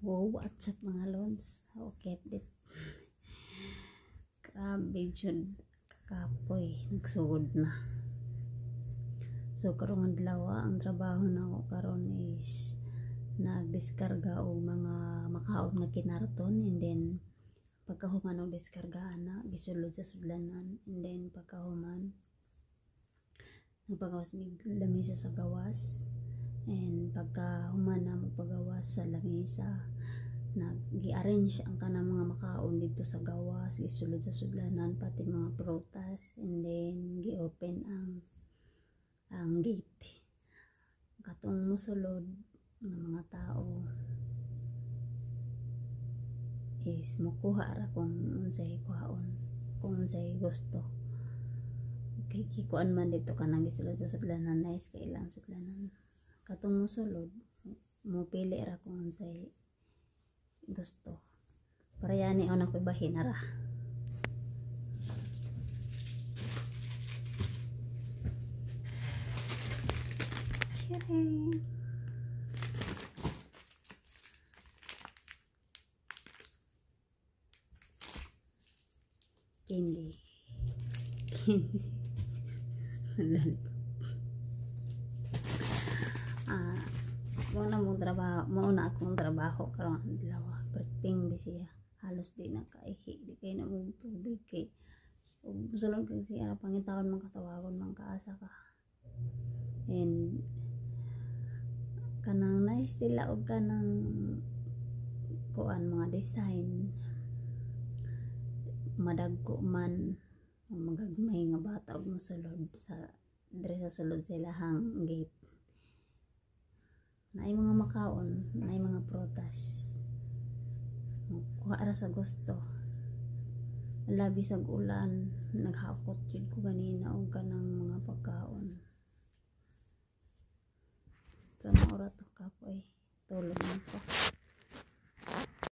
Wow, what's up mga lods? Okay, update. Grabe jud kakapoy, nagsugod na. So karong adlaw ang trabaho nako karon is nagdiskarga og mga makaon nga kinarton, and then pagkahuman og diskargaan na gisulod sa sudlanan, and then pagkahuman nagpagawas mig lamisa sa gawas, and pagkahuman na magpagawas sa lamisa nag-gi-arrange ang kanang mga makaon dito sa gawas, gisulod sa sudlanan pati mga prutas, and then gi-open ang gate. Katong musulod ng mga tao is mukuha ra kung unsay kuhaon, kung unsay gusto. Kay kikuan man dito kanang gisulod sa sudlanan, nice kay ilang sudlanan. Katong musulod mupili ra kung unsay gusto. Para yani ako nakibahin na ra. Sharing. Candy. Mauna akong trabaho karong adlaw. Perting bisiya. Halos di na kaihi, di kay na mong tubig kay sulod kay siya pangitawon man katawagon man kaasa ka. And kanang nice sila og kanang kuan mga design madagko man magagmay nga bata og mosulod sa dire sa sulod sila hang gate. Naay mga makaon, naay mga prutas. Kuha ra sa gusto. Labi sa ulan, naghakot jud ko ganina og kanang mga pagkaon. So na ora to kapoy. Tulog na ko.